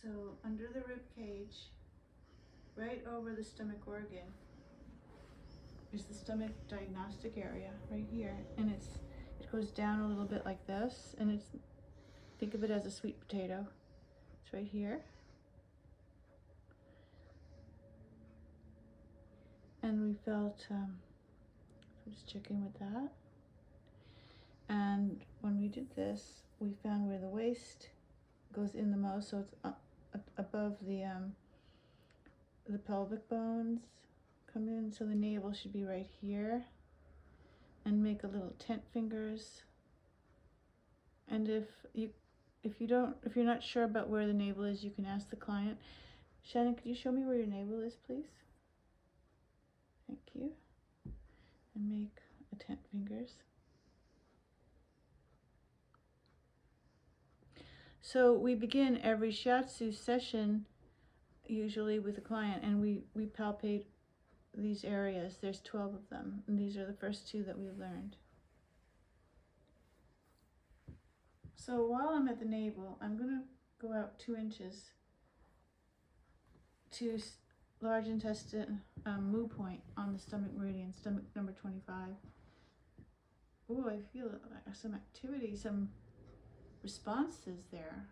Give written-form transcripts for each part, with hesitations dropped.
So under the rib cage, right over the stomach organ, is the stomach diagnostic area right here, and it goes down a little bit like this, and think of it as a sweet potato. It's right here. And we felt, just checking with that. And when we did this, we found where the waist goes in the most, so it's above the pelvic bones come in, so the navel should be right here. And make a little tent fingers. And if you're not sure about where the navel is, you can ask the client. Shannon, could you show me where your navel is, please? Thank you. And make a tent fingers. So we begin every shiatsu session usually with a client, and we palpate these areas. There's 12 of them, and these are the first 2 that we've learned. So while I'm at the navel, I'm going to go out 2 inches to large intestine mu point on the stomach meridian, stomach number 25. Ooh, I feel some activity, some responses there.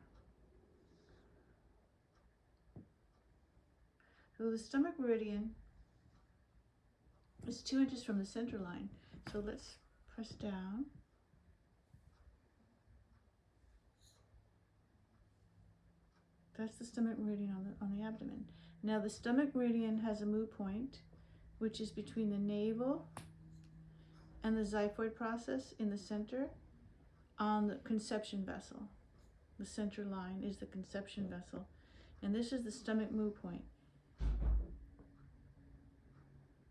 So the stomach meridian is 2 inches from the center line. So let's press down. That's the stomach meridian on the abdomen. Now the stomach meridian has a mu point, which is between the navel and the xiphoid process in the center on the conception vessel. The center line is the conception vessel. And this is the stomach mu point.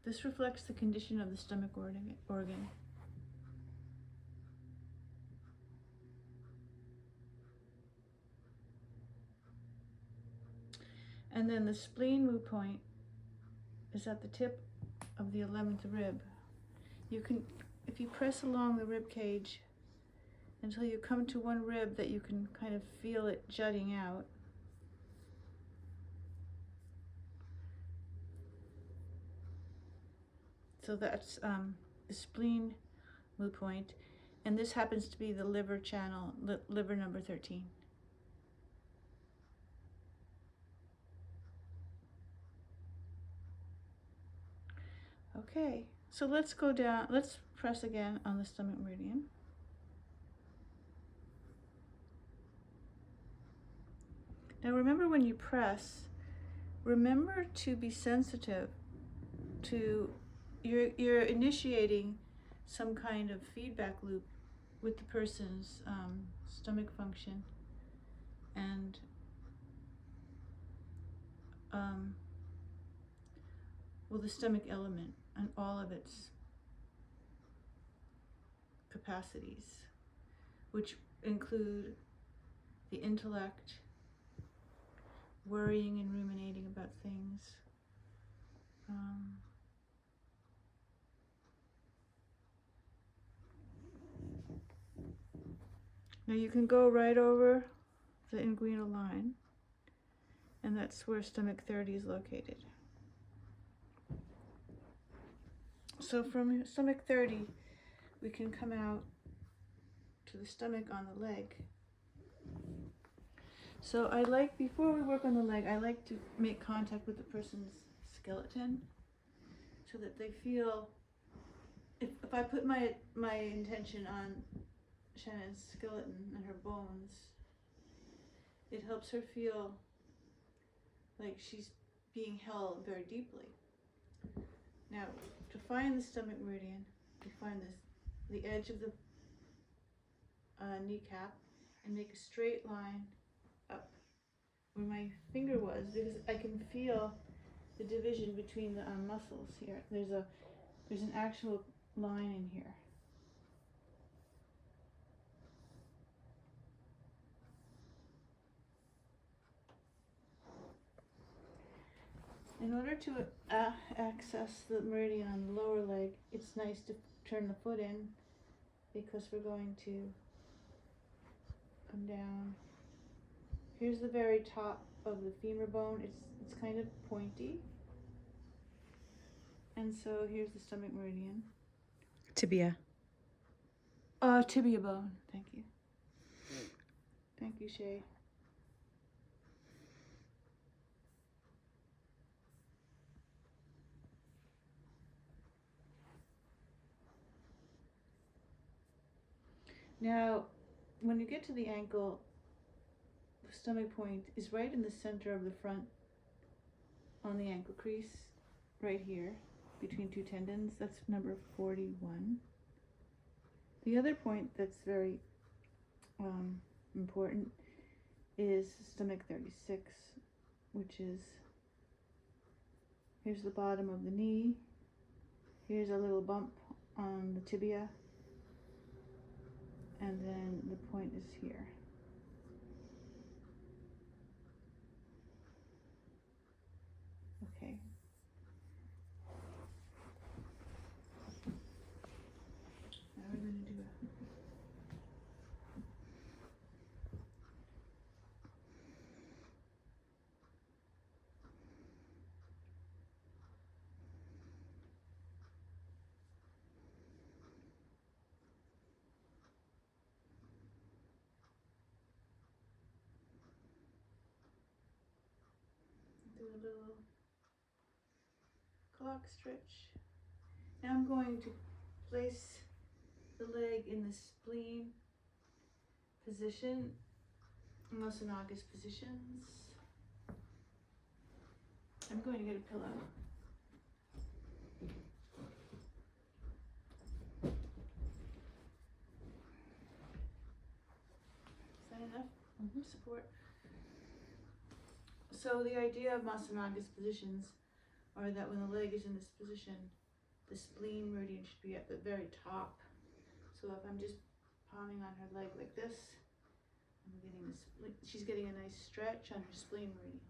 This reflects the condition of the stomach organ. And then the spleen mu point is at the tip of the 11th rib. You can, if you press along the rib cage until you come to one rib that you can kind of feel it jutting out. So that's the spleen mu point, and this happens to be the liver channel, liver number 13. Okay, so let's go down, let's press again on the stomach meridian. Now remember, when you press, remember to be sensitive to, you're initiating some kind of feedback loop with the person's stomach function and well, the stomach element and all of its capacities, which include the intellect, worrying and ruminating about things, now you can go right over the inguinal line, and that's where stomach 30 is located. So from stomach 30, we can come out to the stomach on the leg. So I like, before we work on the leg, I like to make contact with the person's skeleton so that they feel, if I put my intention on Shannon's skeleton and her bones, it helps her feel like she's being held very deeply. Now, to find the stomach meridian, we find the edge of the kneecap and make a straight line up where my finger was, because I can feel the division between the muscles here. There's an actual line in here. In order to access the meridian on the lower leg, it's nice to turn the foot in, because we're going to come down. Here's the very top of the femur bone. It's kind of pointy. And so here's the stomach meridian. Tibia. Tibia bone. Thank you. Thank you, Shay. Now, when you get to the ankle, the stomach point is right in the center of the front on the ankle crease, right here, between two tendons. That's number 41. The other point that's very important is stomach 36, which is, here's the bottom of the knee, here's a little bump on the tibia, and then the point is here. Okay. Now we're going to do a little clock stretch. Now I'm going to place the leg in the spleen position, Masanagas positions. I'm going to get a pillow. Is that enough support? So the idea of Masanagas positions are that when the leg is in this position, the spleen meridian should be at the very top. So if I'm just palming on her leg like this, I'm getting the spleen, she's getting a nice stretch on her spleen meridian.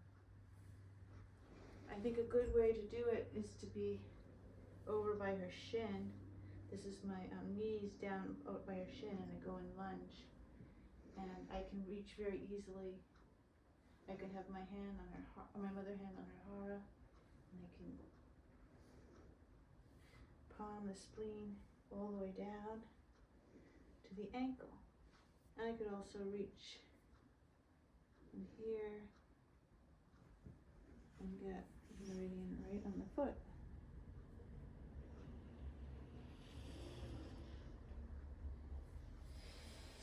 I think a good way to do it is to be over by her shin. This is my knees down out by her shin, and I go in lunge. And I can reach very easily. I can have my hand on her, my other hand on her hara, and I can palm the spleen all the way down to the ankle. And I could also reach in here and get the meridian right on the foot.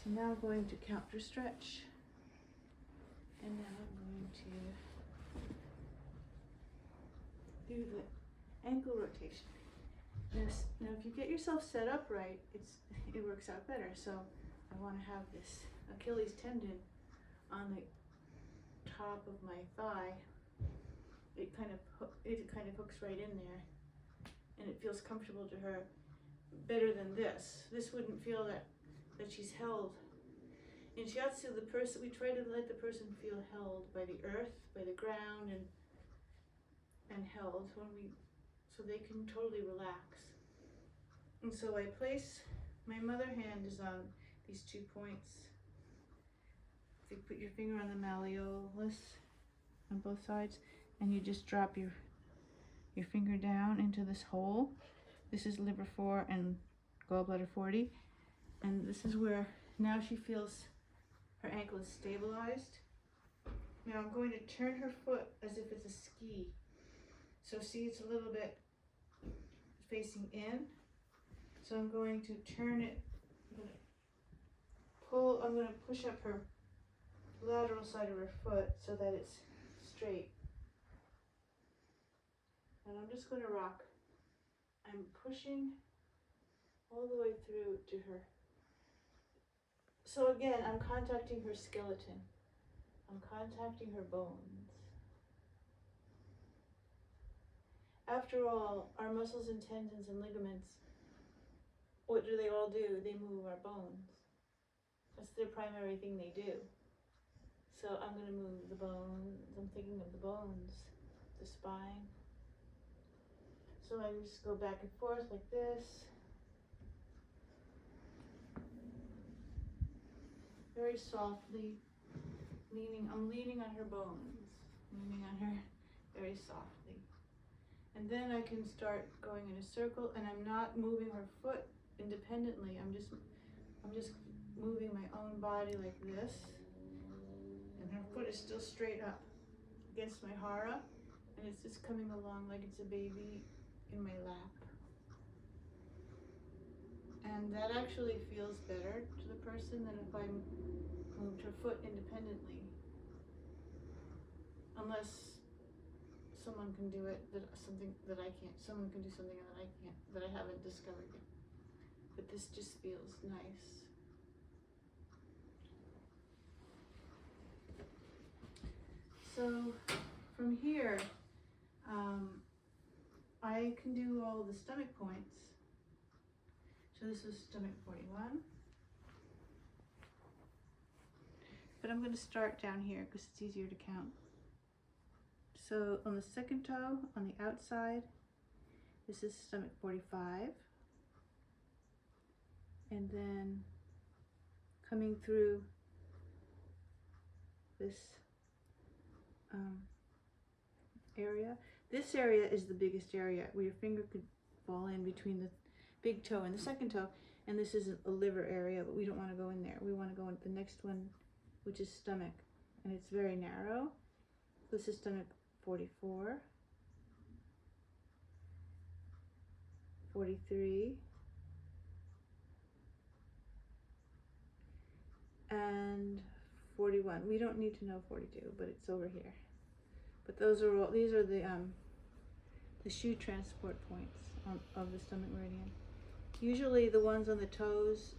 So now I'm going to counter stretch. And now I'm going to do the ankle rotation. Now if you get yourself set up right, it works out better. So I want to have this Achilles tendon on the top of my thigh. It kind of hooks right in there, and it feels comfortable to her better than this. This wouldn't feel that she's held. In shiatsu, we try to let the person feel held by the earth, by the ground, and held so they can totally relax. And so I place, my mother hand is on these 2 points. So you put your finger on the malleolus on both sides, and you just drop your finger down into this hole. This is liver 4 and gallbladder 40. And this is where now she feels her ankle is stabilized. Now I'm going to turn her foot as if it's a ski. So see, it's a little bit facing in. So I'm going to turn it, I'm going to push up her lateral side of her foot so that it's straight. And I'm just going to rock. I'm pushing all the way through to her. So again, I'm contacting her skeleton. I'm contacting her bones. After all, our muscles and tendons and ligaments, what do they all do? They move our bones. That's their primary thing they do. So I'm going to move the bones. I'm thinking of the bones, the spine. So I just go back and forth like this. Very softly, I'm leaning on her bones. leaning on her very softly. And then I can start going in a circle, and I'm not moving her foot independently. I'm just moving my own body like this, and her foot is still straight up against my hara, and it's just coming along like it's a baby in my lap. And that actually feels better to the person than if I moved her foot independently. Unless someone can do it, something that I can't. Someone can do something that I can't, that I haven't discovered yet. But this just feels nice. So from here, I can do all the stomach points. So this is stomach 41. But I'm going to start down here because it's easier to count. So on the second toe, on the outside, this is stomach 45. And then coming through this area. This area is the biggest area where your finger could fall in between the big toe and the second toe. And this is a liver area, but we don't want to go in there. We want to go into the next one, which is stomach. And it's very narrow. This is stomach 44, 43, and 41. We don't need to know 42, but it's over here. But those are all, these are the shoe transport points of the stomach meridian. Usually the ones on the toes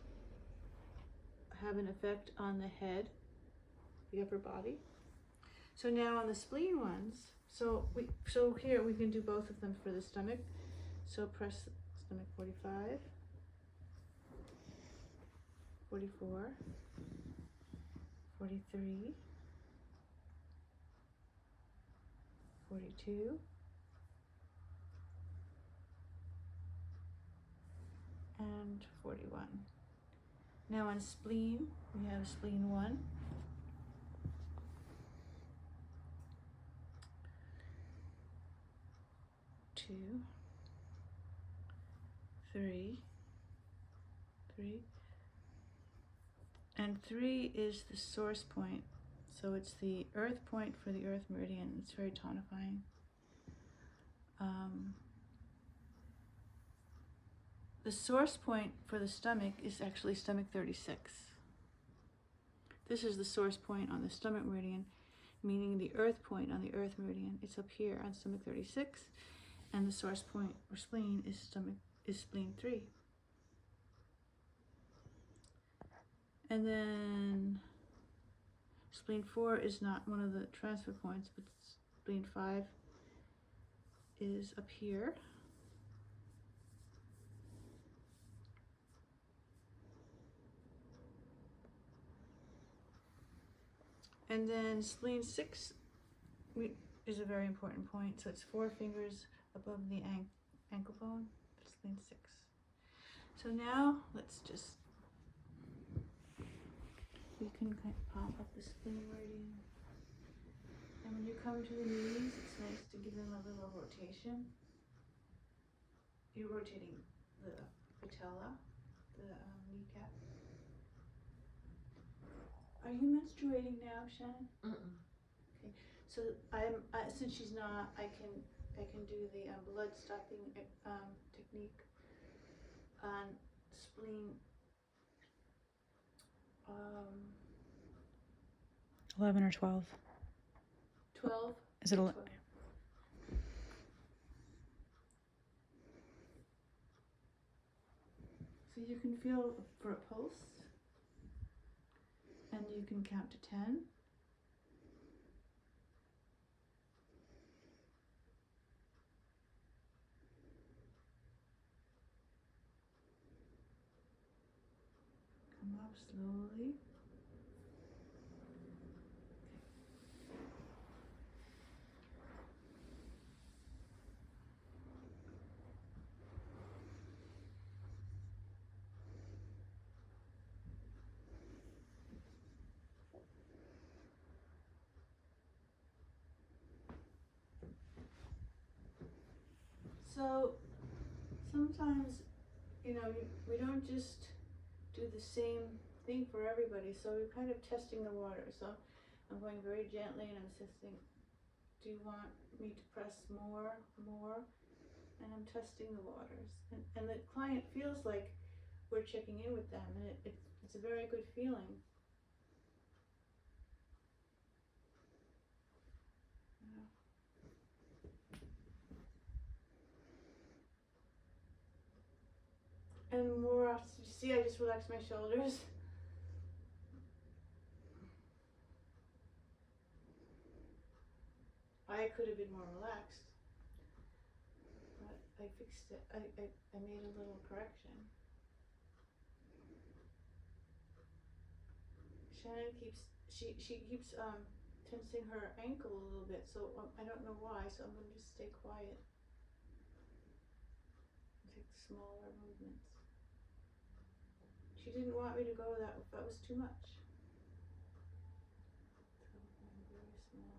have an effect on the head, the upper body. So now on the spleen ones, so here we can do both of them for the stomach. So press stomach 45, 44, 43, 42, and 41. Now on spleen, we have spleen 1. 2, 3, and 3 is the source point. So it's the earth point for the earth meridian. It's very tonifying. The source point for the stomach is actually stomach 36. This is the source point on the stomach meridian, meaning the earth point on the earth meridian. It's up here on stomach 36, and the source point for spleen is spleen 3. And then spleen 4 is not one of the transfer points, but spleen 5 is up here. And then spleen 6 is a very important point. So it's 4 fingers above the ankle bone, spleen 6. So now let's just, we can kind of pop up the spleen meridian. And when you come to the knees, it's nice to give them a little rotation. You're rotating the patella, the kneecap. Are you menstruating now, Shannon? Mm-mm. Okay. So since she's not, I can do the blood stopping technique on spleen 11 or 12. 12. Is it 12. So you can feel for a pulse, and you can count to 10. Come up slowly. So sometimes, you know, we don't just do the same thing for everybody. So we're kind of testing the water. So I'm going very gently and I'm assisting. Do you want me to press more? And I'm testing the waters. And the client feels like we're checking in with them, and it's a very good feeling. And more often, you see, I just relax my shoulders. I could have been more relaxed, but I fixed it. I made a little correction. Shannon keeps tensing her ankle a little bit, so I don't know why, so I'm gonna just stay quiet and take smaller movements. She didn't want me to go that was too much. So I'm very small.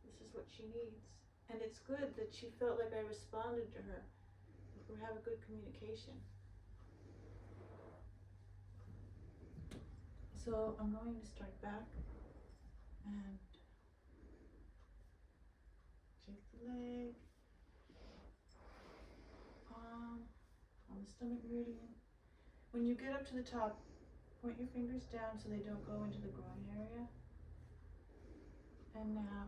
This is what she needs. And it's good that she felt like I responded to her. We have a good communication. So I'm going to start back and shake the leg, palm on the stomach meridian. When you get up to the top, point your fingers down so they don't go into the groin area. And now,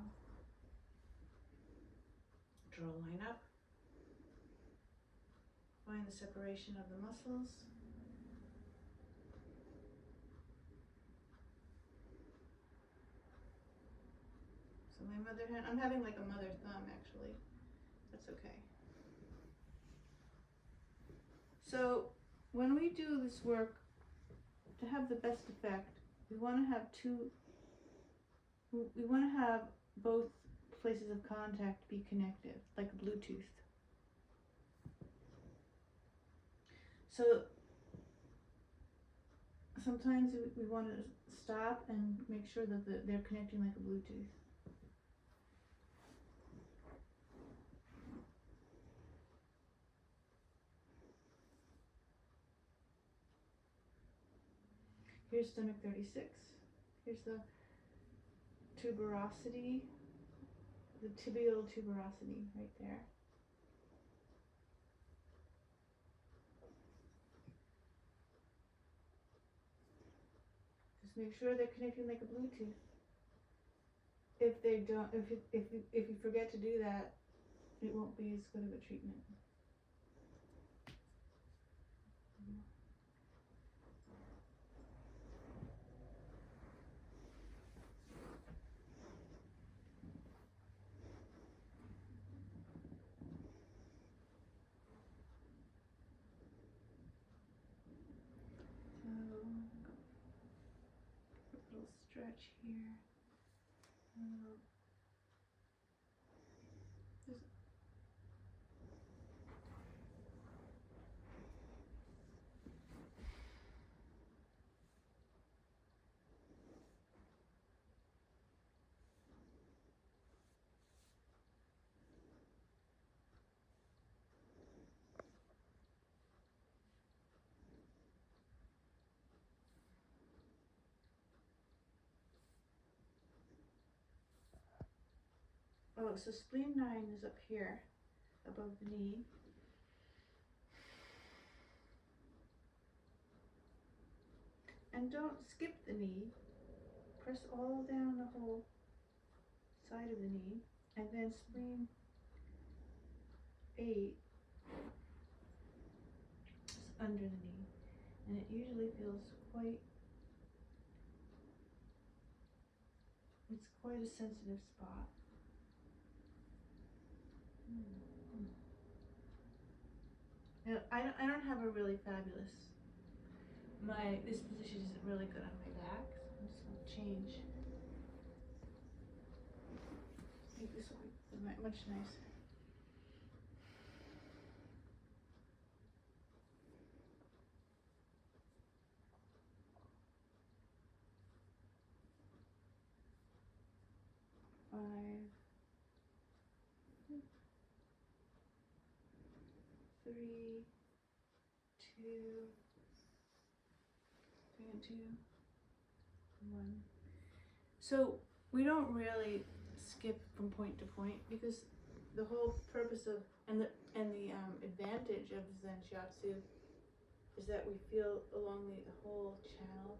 draw a line up. Find the separation of the muscles. So my mother hand, I'm having like a mother thumb actually. That's okay. So when we do this work, to have the best effect, we want to have both places of contact be connected, like Bluetooth. So sometimes we want to stop and make sure that they're connecting like a Bluetooth. Here's stomach 36. Here's the tuberosity, the tibial tuberosity right there. Just make sure they're connecting like a Bluetooth. If they don't, if you forget to do that, it won't be as good of a treatment. So, a little stretch here. Oh, so spleen 9 is up here, above the knee. And don't skip the knee. Press all down the whole side of the knee. And then spleen 8 is under the knee. And it usually feels it's quite a sensitive spot. I don't have a really fabulous, this position isn't really good on my back, so I'm just going to change. I think this will be much nicer. Five, 3, 2, 3 and 2, 1. So we don't really skip from point to point because the whole purpose of and the advantage of Zen Shiatsu is that we feel along the whole channel,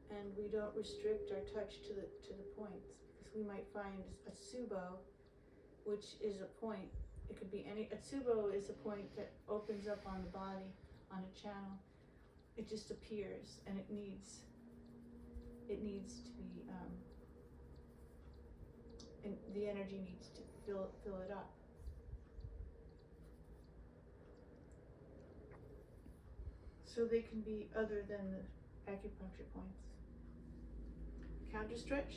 and we don't restrict our touch to the points, because we might find a tsubo, which is a point. It could be a tsubo is a point that opens up on the body on a channel. It just appears, and it needs to be and the energy needs to fill it up. So they can be other than the acupuncture points. Counter stretch.